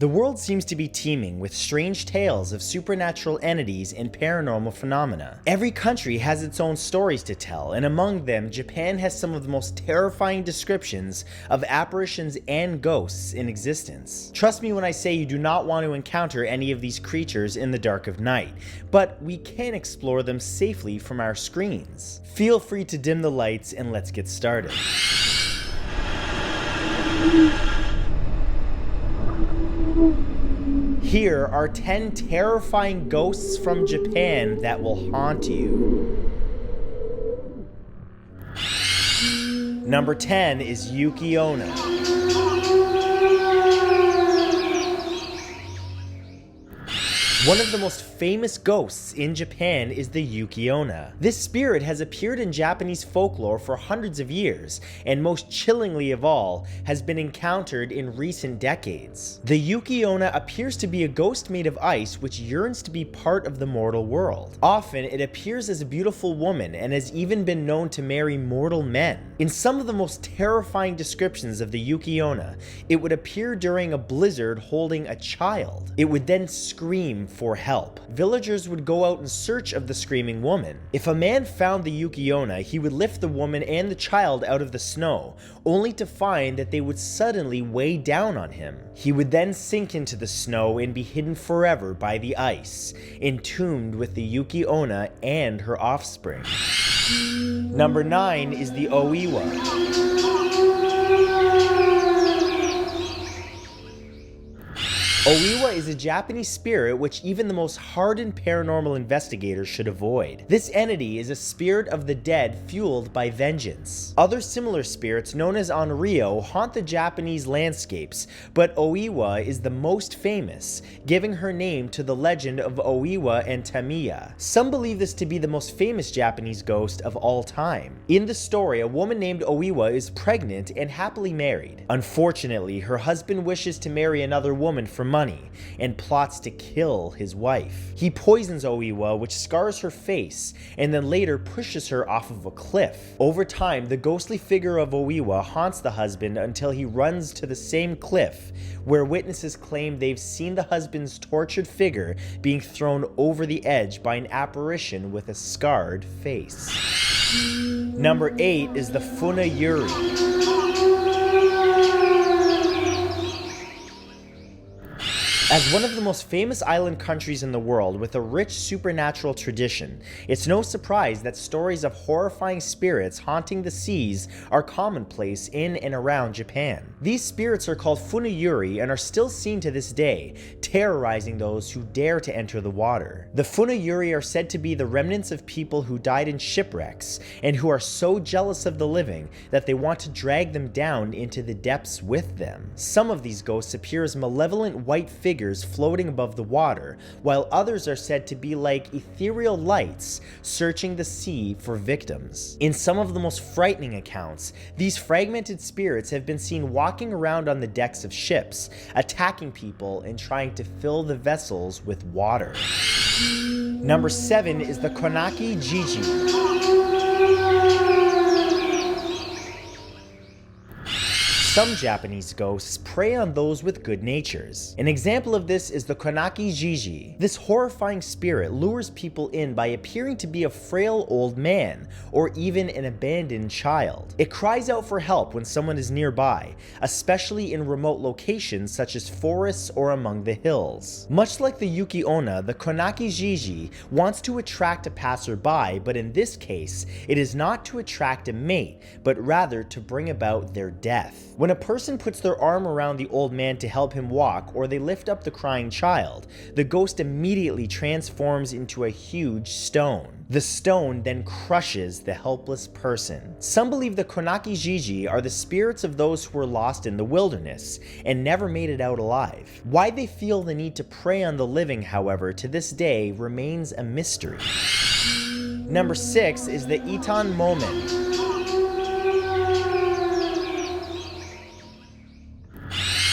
The world seems to be teeming with strange tales of supernatural entities and paranormal phenomena. Every country has its own stories to tell, and among them, Japan has some of the most terrifying descriptions of apparitions and ghosts in existence. Trust me when I say you do not want to encounter any of these creatures in the dark of night, but we can explore them safely from our screens. Feel free to dim the lights and let's get started. Here are 10 terrifying ghosts from Japan that will haunt you. Number 10 is Yukiona. One of the most famous ghosts in Japan is the Yukiona. This spirit has appeared in Japanese folklore for hundreds of years, and most chillingly of all, has been encountered in recent decades. The Yukiona appears to be a ghost made of ice which yearns to be part of the mortal world. Often, it appears as a beautiful woman and has even been known to marry mortal men. In some of the most terrifying descriptions of the Yukiona, it would appear during a blizzard holding a child. It would then scream for help. Villagers would go out in search of the screaming woman. If a man found the Yukiona, he would lift the woman and the child out of the snow, only to find that they would suddenly weigh down on him. He would then sink into the snow and be hidden forever by the ice, entombed with the Yukiona and her offspring. Number 9 is the Oiwa. Oiwa is a Japanese spirit which even the most hardened paranormal investigators should avoid. This entity is a spirit of the dead fueled by vengeance. Other similar spirits known as Onryo haunt the Japanese landscapes, but Oiwa is the most famous, giving her name to the legend of Oiwa and Tamiya. Some believe this to be the most famous Japanese ghost of all time. In the story, a woman named Oiwa is pregnant and happily married. Unfortunately, her husband wishes to marry another woman for money and plots to kill his wife. He poisons Oiwa, which scars her face, and then later pushes her off of a cliff. Over time, the ghostly figure of Oiwa haunts the husband until he runs to the same cliff, where witnesses claim they've seen the husband's tortured figure being thrown over the edge by an apparition with a scarred face. Number 8 is the Funa Yuri. As one of the most famous island countries in the world with a rich supernatural tradition, it's no surprise that stories of horrifying spirits haunting the seas are commonplace in and around Japan. These spirits are called Funa Yuri and are still seen to this day, terrorizing those who dare to enter the water. The Funa Yuri are said to be the remnants of people who died in shipwrecks and who are so jealous of the living that they want to drag them down into the depths with them. Some of these ghosts appear as malevolent white figures floating above the water, while others are said to be like ethereal lights searching the sea for victims. In some of the most frightening accounts, these fragmented spirits have been seen walking around on the decks of ships, attacking people and trying to fill the vessels with water. Number 7 is the Konaki Giga. Some Japanese ghosts prey on those with good natures. An example of this is the Konaki Giga. This horrifying spirit lures people in by appearing to be a frail old man, or even an abandoned child. It cries out for help when someone is nearby, especially in remote locations such as forests or among the hills. Much like the Yukiona, the Konaki Giga wants to attract a passerby, but in this case, it is not to attract a mate, but rather to bring about their death. When a person puts their arm around the old man to help him walk, or they lift up the crying child, the ghost immediately transforms into a huge stone. The stone then crushes the helpless person. Some believe the Konaki Giga are the spirits of those who were lost in the wilderness and never made it out alive. Why they feel the need to prey on the living, however, to this day remains a mystery. Number 6 is the Eton Moment.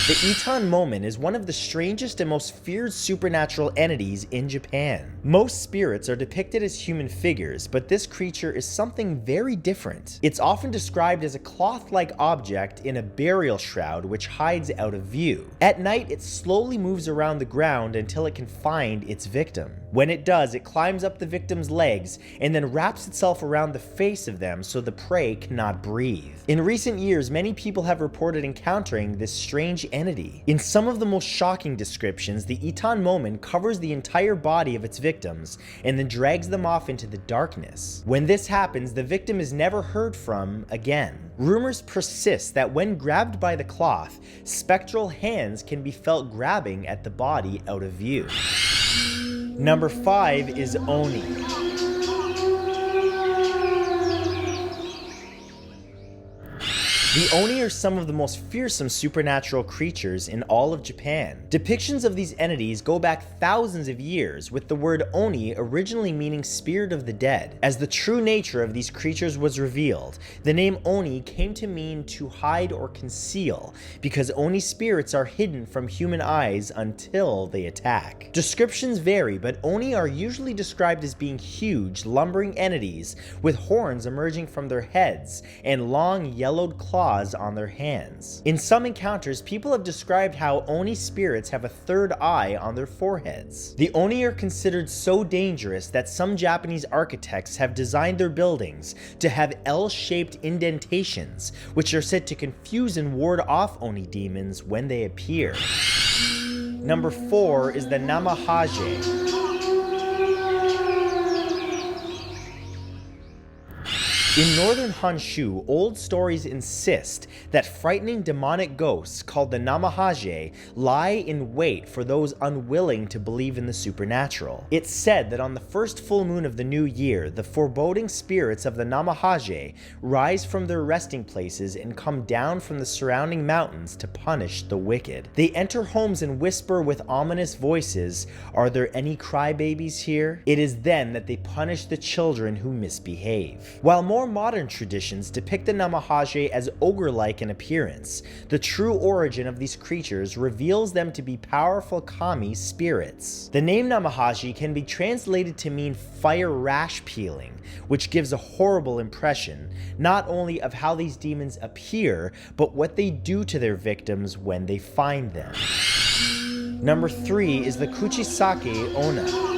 The Eton Moment is one of the strangest and most feared supernatural entities in Japan. Most spirits are depicted as human figures, but this creature is something very different. It's often described as a cloth-like object in a burial shroud which hides out of view. At night, it slowly moves around the ground until it can find its victim. When it does, it climbs up the victim's legs and then wraps itself around the face of them so the prey cannot breathe. In recent years, many people have reported encountering this strange entity. In some of the most shocking descriptions, the Eton Moment covers the entire body of its victims and then drags them off into the darkness. When this happens, the victim is never heard from again. Rumors persist that when grabbed by the cloth, spectral hands can be felt grabbing at the body out of view. Number 5 is Oni. The Oni are some of the most fearsome supernatural creatures in all of Japan. Depictions of these entities go back thousands of years, with the word Oni originally meaning spirit of the dead. As the true nature of these creatures was revealed, the name Oni came to mean to hide or conceal, because Oni spirits are hidden from human eyes until they attack. Descriptions vary, but Oni are usually described as being huge, lumbering entities with horns emerging from their heads and long yellowed claws on their hands. In some encounters, people have described how Oni spirits have a third eye on their foreheads. The Oni are considered so dangerous that some Japanese architects have designed their buildings to have L-shaped indentations, which are said to confuse and ward off Oni demons when they appear. Number 4 is the Namahaje. In northern Honshu, old stories insist that frightening demonic ghosts called the Namahaje lie in wait for those unwilling to believe in the supernatural. It's said that on the first full moon of the new year, the foreboding spirits of the Namahaje rise from their resting places and come down from the surrounding mountains to punish the wicked. They enter homes and whisper with ominous voices, "Are there any crybabies here?" It is then that they punish the children who misbehave. While more modern traditions depict the Namahaje as ogre-like in appearance, the true origin of these creatures reveals them to be powerful kami spirits. The name Namahaje can be translated to mean fire rash peeling, which gives a horrible impression, not only of how these demons appear, but what they do to their victims when they find them. Number 3 is the Kuchi Sake Ona.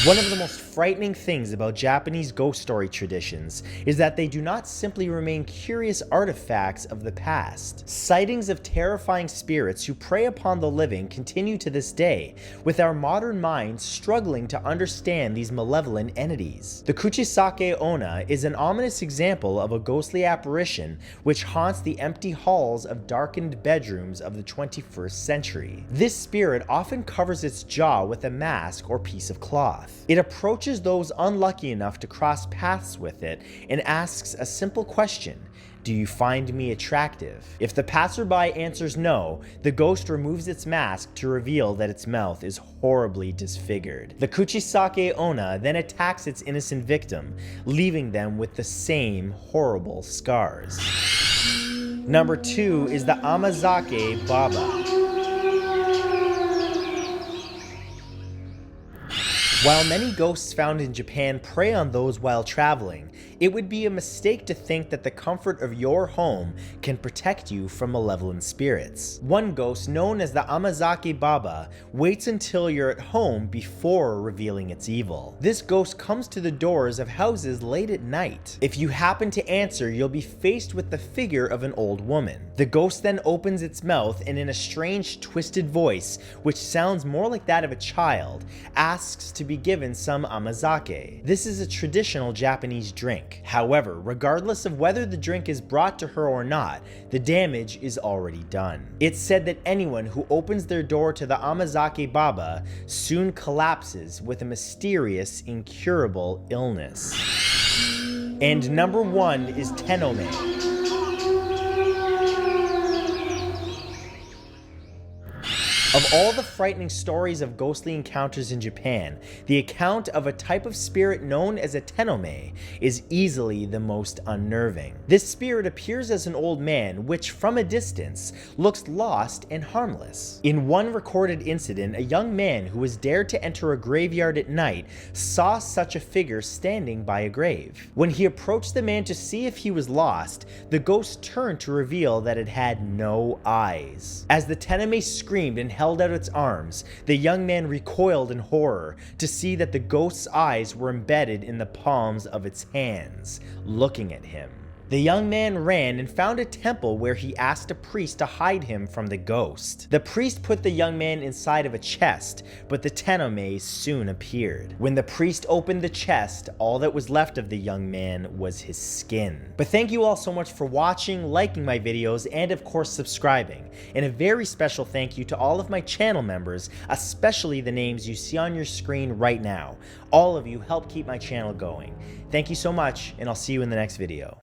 One of the most frightening things about Japanese ghost story traditions is that they do not simply remain curious artifacts of the past. Sightings of terrifying spirits who prey upon the living continue to this day, with our modern minds struggling to understand these malevolent entities. The Kuchi Sake Ona is an ominous example of a ghostly apparition which haunts the empty halls of darkened bedrooms of the 21st century. This spirit often covers its jaw with a mask or piece of cloth. It approaches those unlucky enough to cross paths with it and asks a simple question: "Do you find me attractive?" If the passerby answers no, the ghost removes its mask to reveal that its mouth is horribly disfigured. The Kuchi Sake Ona then attacks its innocent victim, leaving them with the same horrible scars. Number 2 is the Amazake Baba. While many ghosts found in Japan prey on those while traveling, it would be a mistake to think that the comfort of your home can protect you from malevolent spirits. One ghost, known as the Amazake Baba, waits until you're at home before revealing its evil. This ghost comes to the doors of houses late at night. If you happen to answer, you'll be faced with the figure of an old woman. The ghost then opens its mouth and in a strange, twisted voice, which sounds more like that of a child, asks to be given some amazake. This is a traditional Japanese drink. However, regardless of whether the drink is brought to her or not, the damage is already done. It's said that anyone who opens their door to the Amazake Baba soon collapses with a mysterious, incurable illness. And number 1 is Tenome. Of all the frightening stories of ghostly encounters in Japan, the account of a type of spirit known as a Tenome is easily the most unnerving. This spirit appears as an old man, which from a distance looks lost and harmless. In one recorded incident, a young man who was dared to enter a graveyard at night saw such a figure standing by a grave. When he approached the man to see if he was lost, the ghost turned to reveal that it had no eyes. As the Tenome screamed and held out its arms, the young man recoiled in horror to see that the ghost's eyes were embedded in the palms of its hands, looking at him. The young man ran and found a temple where he asked a priest to hide him from the ghost. The priest put the young man inside of a chest, but the Tenome soon appeared. When the priest opened the chest, all that was left of the young man was his skin. But thank you all so much for watching, liking my videos, and of course subscribing. And a very special thank you to all of my channel members, especially the names you see on your screen right now. All of you help keep my channel going. Thank you so much, and I'll see you in the next video.